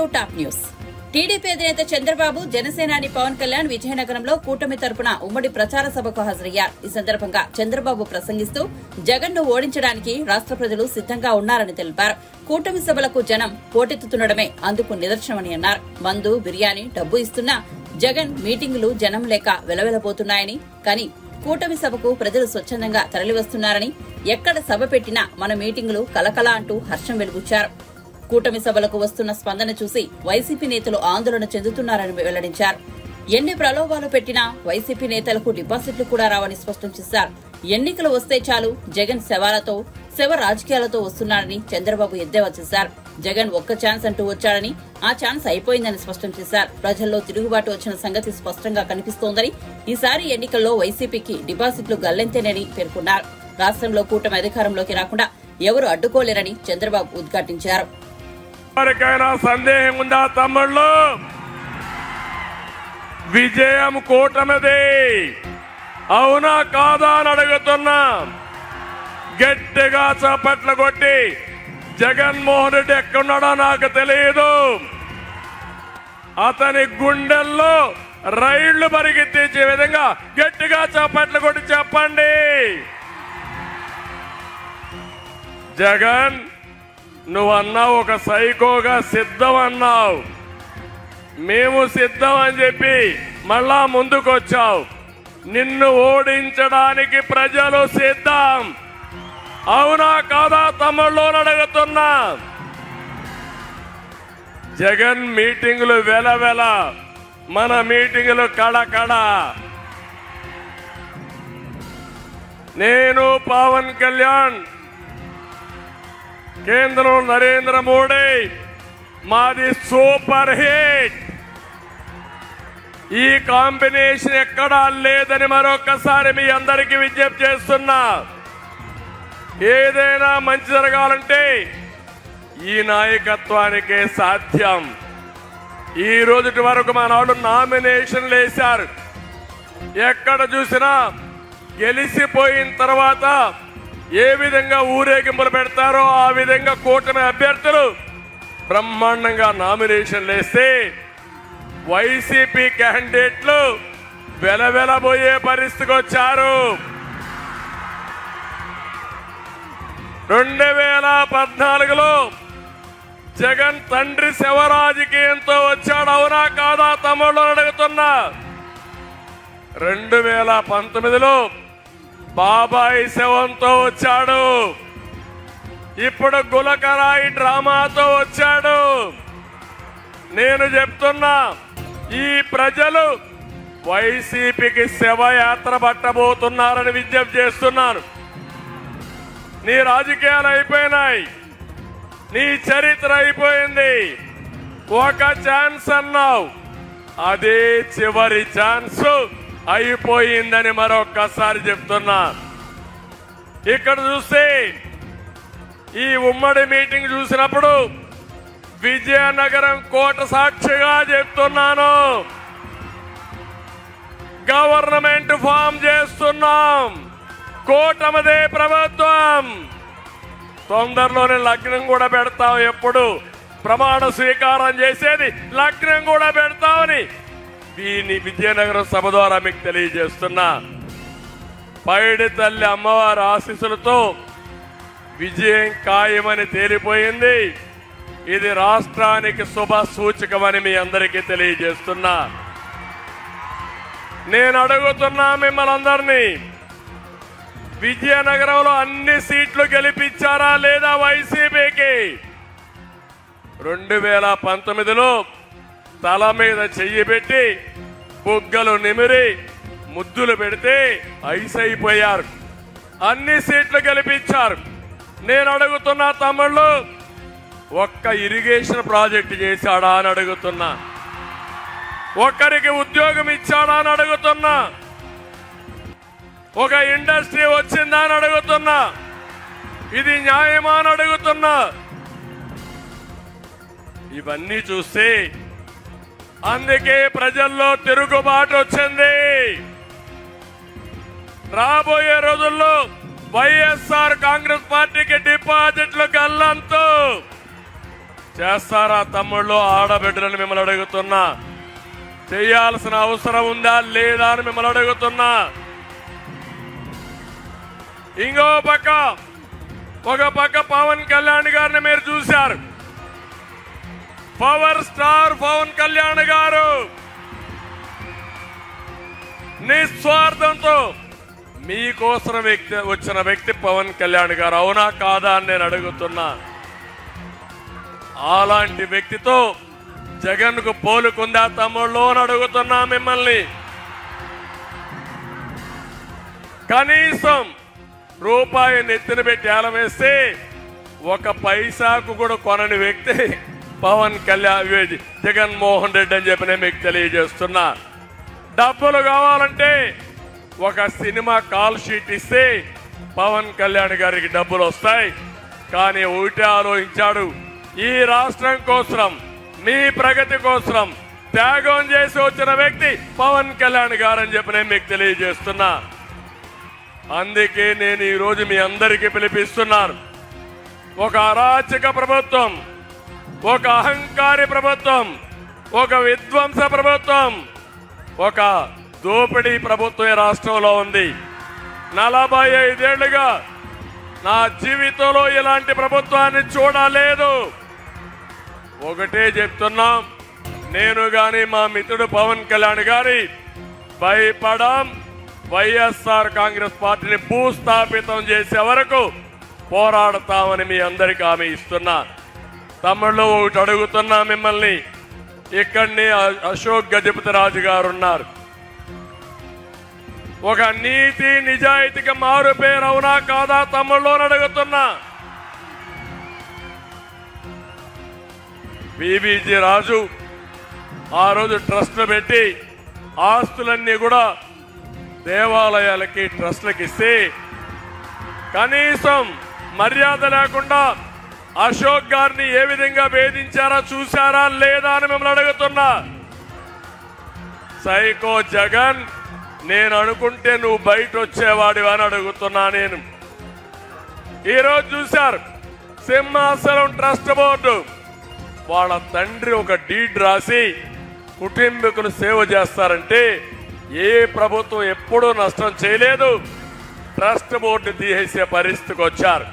To top news. TDP అధినేత చంద్రబాబు, జనసేనాని పవన్ కళ్యాణ్ విజయనగరంలో కూటమి తరపున ఉమ్మడి ప్రచార సభకు హాజరయ్యారు. ఈ సందర్భంగా చంద్రబాబు ప్రసంగిస్తూ జగన్ ను ఓడించడానికి రాష్ట్ర ప్రజలు సిద్దంగా ఉన్నారని తెలిపారు. కూటమి సభలకు జనం పోటెత్తుతుండడమే అందుకు నిదర్శనమని అన్నారు. మందు, బిర్యానీ, డబ్బు ఇస్తున్నా జగన్ మీటింగులు జనం లేక వెలవెలబోతున్నాయని, కానీ కూటమి సభకు ప్రజలు స్వచ్ఛందంగా తరలివస్తున్నారని, ఎక్కడ సభ పెట్టినా మన మీటింగులు కలకల అంటూ హర్షం వెలుగుచ్చారు. కూటమి సభలకు వస్తున్న స్పందన చూసి వైసీపీ నేతలు ఆందోళన చెందుతున్నారని వెల్లడించారు. ఎన్ని ప్రలోభాలు పెట్టినా వైసీపీ నేతలకు డిపాజిట్లు కూడా రావని స్పష్టం చేశారు. ఎన్నికలు వస్తే చాలు జగన్ శవాలతో, శవ రాజకీయాలతో వస్తున్నారని చంద్రబాబు ఎద్దేవా చేశారు. జగన్ ఒక్క ఛాన్స్ అంటూ వచ్చాడని, ఆ ఛాన్స్ అయిపోయిందని స్పష్టం చేశారు. ప్రజల్లో తిరుగుబాటు వచ్చిన సంగతి స్పష్టంగా కనిపిస్తోందని, ఈసారి ఎన్నికల్లో వైసీపీకి డిపాజిట్లు గల్లంతేనని పేర్కొన్నారు. రాష్ట్రంలో కూటమి అధికారంలోకి రాకుండా ఎవరు అడ్డుకోలేరని చంద్రబాబు ఉద్ఘాటించారు. ఎవరికైనా సందేహం ఉందా తమ్ముళ్ళు? విజయం కూటమిది, అవునా కాదా అని అడుగుతున్నా. గట్టిగా చప్పట్లు కొట్టి జగన్మోహన్ రెడ్డి ఎక్కడున్నాడో నాకు తెలియదు. అతని గుండెల్లో రైళ్లు పరిగెత్తించే విధంగా గట్టిగా చప్పట్లు కొట్టి చెప్పండి. జగన్, నువ్వన్నావు ఒక సైకోగా సిద్ధం అన్నావు. మేము సిద్ధం అని చెప్పి మళ్ళా ముందుకొచ్చావు. నిన్ను ఓడించడానికి ప్రజలు సిద్ధం, అవునా కాదా తమ్ముళ్ళు అడుగుతున్నా. జగన్ మీటింగులు వెలవెల, మన మీటింగులు కడకడ. నేను పవన్ కళ్యాణ్, కేంద్రంలో నరేంద్ర మోడీ, మాది సూపర్ హిట్. ఈ కాంబినేషన్ ఎక్కడా లేదని మరొకసారి మీ అందరికీ విజ్ఞప్తి చేస్తున్నా. ఏదైనా మంచి జరగాలంటే ఈ నాయకత్వానికే సాధ్యం. ఈ రోజుటి వరకు మా నాడు నామినేషన్లు వేశారు. ఎక్కడ చూసినా గెలిచిపోయిన తర్వాత ఏ విధంగా ఊరేగింపులు పెడతారో ఆ విధంగా కూటమి అభ్యర్థులు బ్రహ్మాండంగా నామినేషన్లు వేస్తే వైసీపీ క్యాండిడేట్లు వెలవెలబోయే పరిస్థితికి వచ్చారు. 2014లో జగన్ తండ్రి శవ రాజకీయంతో వచ్చాడు, అవునా కాదా తమ్ముళ్ళు అడుగుతున్నా. 2019లో బాబాయి శవంతో వచ్చాడు. ఇప్పుడు గులకరాయి డ్రామాతో వచ్చాడు. నేను చెప్తున్నా, ఈ ప్రజలు వైసీపీకి శవయాత్ర పట్టబోతున్నారని విజ్ఞప్తి చేస్తున్నాను. నీ రాజకీయాలు అయిపోయినాయి, నీ చరిత్ర అయిపోయింది. ఒక ఛాన్స్ అన్నావు, అదే చివరి ఛాన్స్ అయిపోయిందని మరొక్కసారి చెప్తున్నా. ఇక్కడ చూస్తే ఈ ఉమ్మడి మీటింగ్ చూసినప్పుడు విజయనగరం కోట సాక్షిగా చెప్తున్నాను, గవర్నమెంట్ ఫామ్ చేస్తున్నాం, కూటమిదే ప్రభుత్వం. తొందరలోనే లగ్నం కూడా పెడతాం. ఎప్పుడు ప్రమాణ స్వీకారం చేసేది లగ్నం కూడా పెడతామని దీన్ని విజయనగరం సభ ద్వారా మీకు తెలియజేస్తున్నా. పైడి తల్లి అమ్మవారి ఆశీస్సులతో విజయం ఖాయమని తేలిపోయింది. ఇది రాష్ట్రానికి శుభ సూచకమని మీ అందరికీ తెలియజేస్తున్నా. నేను అడుగుతున్నా మిమ్మల్ని అందరినీ, విజయనగరంలో అన్ని సీట్లు గెలిపించారా లేదా వైసీపీకి? 2019లో తల మీద చెయ్యి పెట్టి బుగ్గలు నిమిరి ముద్దులు పెడితే ఐసైపోయారు. అన్ని సీట్లు గెలిపించారు. నేను అడుగుతున్నా తమ్ముళ్ళు, ఒక్క ఇరిగేషన్ ప్రాజెక్టు చేశాడా అని అడుగుతున్నా. ఒక్కరికి ఉద్యోగం ఇచ్చాడా అని అడుగుతున్నా. ఒక ఇండస్ట్రీ వచ్చిందా అని అడుగుతున్నా. ఇది న్యాయమా అని అడుగుతున్నా. ఇవన్నీ చూస్తే అందుకే ప్రజల్లో తిరుగుబాటు వచ్చింది. రాబోయే రోజుల్లో వైఎస్ఆర్ కాంగ్రెస్ పార్టీకి డిపాజిట్లు గల్లంతు. చేస్తారా తమ్ముళ్ళు ఆడబిడ్డలను మిమ్మల్ని అడుగుతున్నా? చేయాల్సిన అవసరం ఉందా లేదా అని మిమ్మల్ని అడుగుతున్నా. ఇంకో పక్క ఒక పక్క పవన్ కళ్యాణ్ గారిని మీరు చూశారు. పవర్ స్టార్ పవన్ కళ్యాణ్ గారు నిస్వార్థంతో మీకోసం వచ్చిన వ్యక్తి పవన్ కళ్యాణ్ గారు. అవునా కాదా అని నేను అడుగుతున్నా. అలాంటి వ్యక్తితో జగన్ కు పోలుకుందా తమ్ముళ్ళు అని అడుగుతున్నా మిమ్మల్ని. కనీసం రూపాయి నెత్తిన పెట్టి ఏలవేస్తే ఒక పైసాకు కూడా కొనని వ్యక్తి పవన్ కళ్యాణ్ జగన్మోహన్ రెడ్డి అని చెప్పి నేను మీకు తెలియజేస్తున్నా. డబ్బులు కావాలంటే ఒక సినిమా కాల్ షీట్ ఇస్తే పవన్ కళ్యాణ్ గారికి డబ్బులు వస్తాయి. కానీ ఒకటే ఆలోచించాడు, ఈ రాష్ట్రం కోసం మీ ప్రగతి కోసం త్యాగం చేసి వచ్చిన వ్యక్తి పవన్ కళ్యాణ్ గారు అని చెప్పి నేను మీకు తెలియజేస్తున్నా. అందుకే నేను ఈరోజు మీ అందరికీ పిలిపిస్తున్నాను. ఒక అరాచక ప్రభుత్వం, ఒక అహంకారి ప్రభుత్వం, ఒక విధ్వంస ప్రభుత్వం, ఒక దోపిడీ ప్రభుత్వం ఈ రాష్ట్రంలో ఉంది. 45 ఏళ్లుగా నా జీవితంలో ఇలాంటి ప్రభుత్వాన్ని చూడలేదు. ఒకటే చెప్తున్నాం, నేను గాని మా మిత్రుడు పవన్ కళ్యాణ్ గారి భయపడం. వైఎస్ఆర్ కాంగ్రెస్ పార్టీని భూస్థాపితం చేసే వరకు పోరాడతామని మీ అందరికీ హామీ ఇస్తున్నా. తమ్ముళ్ళు ఒకటి అడుగుతున్నా మిమ్మల్ని. ఇక్కడనే అశోక్ గజపతి రాజు గారు ఉన్నారు. ఒక నీతి నిజాయితీకి మారు పేరు అవునా కాదా తమ్ముళ్ళు అని అడుగుతున్నా. బీబీజీ రాజు ఆ రోజు ట్రస్ట్ పెట్టి ఆస్తులన్నీ కూడా దేవాలయాలకి ట్రస్ట్లకి ఇస్తే కనీసం మర్యాద లేకుండా అశోక్ గారిని ఏ విధంగా వేధించారా చూసారా లేదా అని మిమ్మల్ని అడుగుతున్నా. సైకో జగన్, నేను అనుకుంటే నువ్వు బయట వచ్చేవాడివి అని అడుగుతున్నా. నేను ఈరోజు చూశారు సింహాసనం ట్రస్ట్ బోర్డు వాళ్ళ తండ్రి ఒక డీడ్ రాసి కుటుంబీకులు సేవ చేస్తారంటే ఏ ప్రభుత్వం ఎప్పుడూ నష్టం చేయలేదు. ట్రస్ట్ బోర్డు తీసేసే పరిస్థితికి వచ్చారు.